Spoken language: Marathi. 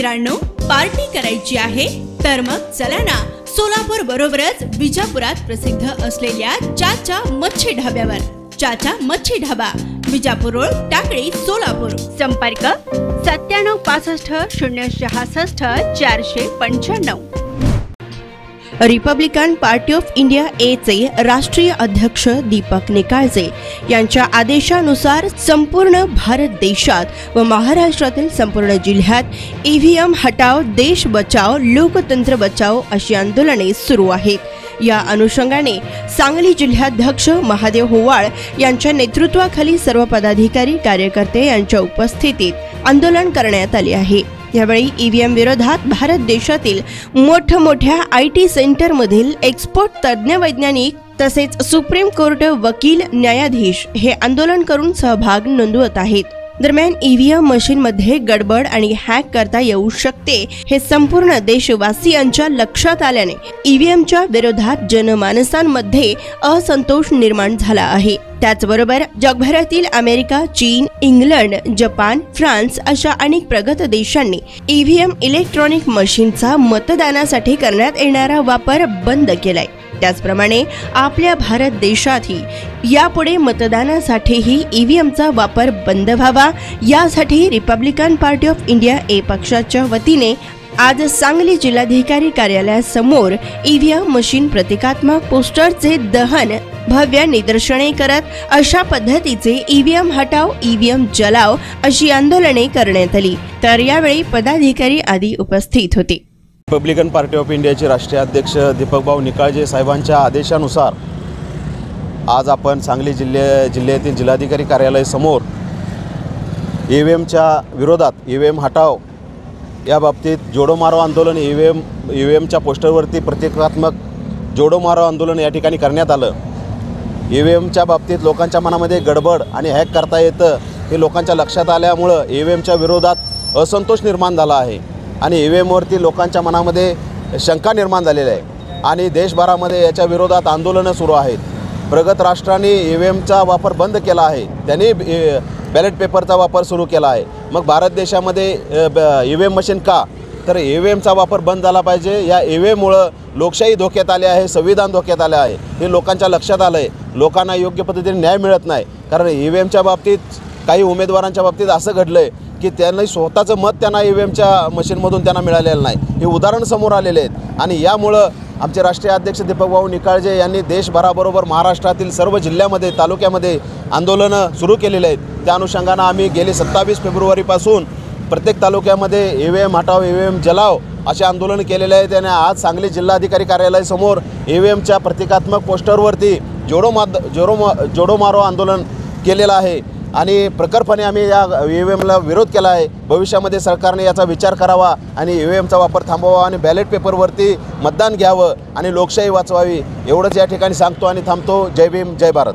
मित्रांनो, पार्टी करायची आहे तर मग चला ना, सोलापूर बरोबरच विजापुरात प्रसिद्ध असलेल्या चाचा मच्छी ढाब्यावर. चाचा मच्छी ढाबा, विजापूर रोड, टाकळी, सोलापूर. संपर्क 9765 066 495. रिपब्लिकन पार्टी ऑफ इंडिया चे राष्ट्रीय अध्यक्ष दीपक निकाळजे यांच्या आदेशानुसार संपूर्ण भारत देशात व महाराष्ट्रातील संपूर्ण जिल्ह्यात ईव्हीएम हटाओ देश बचाओ लोकतंत्र बचाओ अशी आंदोलने सुरू आहेत. या अनुषंगाने सांगली जिल्हाध्यक्ष महादेव होवाळ यांच्या नेतृत्वाखाली सर्व पदाधिकारी कार्यकर्ते यांच्या उपस्थितीत आंदोलन करण्यात आले आहे. यावेळी ईव्हीएम विरोधात भारत देशातील मोठमोठ्या IT सेंटर मधील एक्सपर्ट तज्ञ वैज्ञानिक तसेच सुप्रीम कोर्ट वकील न्यायाधीश हे आंदोलन करून सहभाग नोंदवत आहेत. दरम्यान ईव्हीएम मशीन मध्ये गडबड आणि हॅक करता येऊ शकते हे संपूर्ण देशवासियांच्या लक्षात आल्याने ईव्हीएमच्या विरोधात जनमानसांमध्ये असंतोष निर्माण झाला आहे. त्याचबरोबर जगभरातील अमेरिका, चीन, इंग्लंड, जपान, फ्रान्स अशा अनेक प्रगत देशांनी ईव्हीएम इलेक्ट्रॉनिक मशीनचा मतदानासाठी करण्यात येणारा वापर बंद केलाय. त्याचप्रमाणे आपल्या भारत देशातही यापुढे मतदानासाठीही ईव्हीएमचा वापर बंद व्हावा यासाठी रिपब्लिकन पार्टी ऑफ इंडिया पक्षाच्या वतीने आज सांगली जिल्हाधिकारी कार्यालयासमोर ईव्हीएम मशीन प्रतिकात्मक पोस्टरचे दहन, भव्य निदर्शने करत अशा पद्धतीचे ईव्हीएम हटाओ ईव्हीएम जलाओ अशी आंदोलने करण्यात आली. तर यावेळी पदाधिकारी आदी उपस्थित होते. रिपब्लिकन पार्टी ऑफ इंडियाचे राष्ट्रीय अध्यक्ष दीपकभाऊ निकाळजे साहेबांच्या आदेशानुसार आज आपण सांगली जिल्ह्यातील जिल्हाधिकारी कार्यालयासमोर ईव्हीएमच्या विरोधात ईव्हीएम हटाओ या बाबतीत जोडो मारो आंदोलन ईव्हीएमच्या पोस्टरवरती प्रतिकात्मक जोडो मारो आंदोलन या ठिकाणी करण्यात आलं. ईव्हीएमच्या बाबतीत लोकांच्या मनामध्ये गडबड आणि हॅक करता येतं हे लोकांच्या लक्षात आल्यामुळं ईव्हीएमच्या विरोधात असंतोष निर्माण झाला आहे आणि ईव्हीएमवरती लोकांच्या मनामध्ये शंका निर्माण झालेली आहे आणि देशभरामध्ये याच्या विरोधात आंदोलनं सुरू आहेत. प्रगत राष्ट्रांनी ईव्हीएमचा वापर बंद केला आहे, त्यांनी बॅलेट पेपरचा वापर सुरू केला आहे. मग भारत देशामध्ये ईव्हीएम मशीन का? तर ईव्हीएमचा वापर बंद झाला पाहिजे. या ईव्हीएममुळं लोकशाही धोक्यात आले आहे, संविधान धोक्यात आले आहे हे लोकांच्या लक्षात आलं आहे. लोकांना योग्य पद्धतीने न्याय मिळत नाही, कारण ईव्हीएमच्या बाबतीत काही उमेदवारांच्या बाबतीत असं घडलं आहे की त्यांनी स्वतःचं मत त्यांना ईव्हीएमच्या मशीनमधून त्यांना मिळालेलं नाही. हे उदाहरण समोर आलेले आहेत आणि यामुळं आमचे राष्ट्रीय अध्यक्ष दीपकभाऊ निकाळजे यांनी देशभराबरोबर महाराष्ट्रातील सर्व जिल्ह्यामध्ये तालुक्यामध्ये आंदोलनं सुरू केलेले आहेत. त्या अनुषंगानं आम्ही गेले 27 फेब्रुवारीपासून प्रत्येक तालुक्यामध्ये ईव्हीएम हटाओ ईव्हीएम जलाओ असे आंदोलन केलेले आहेत. आणि आज सांगली जिल्हाधिकारी कार्यालयासमोर ईव्हीएमच्या प्रतिकात्मक पोस्टरवरती जोडो मारो आंदोलन केलेलं आहे आणि प्रखरपणे आम्ही या ईव्हीएमला विरोध केला आहे. भविष्यामध्ये सरकारने याचा विचार करावा आणि ईव्हीएमचा वापर थांबवावा आणि बॅलेट पेपरवरती मतदान घ्यावं आणि लोकशाही वाचवावी एवढंच या ठिकाणी सांगतो आणि थांबतो. जय भीम, जय भारत.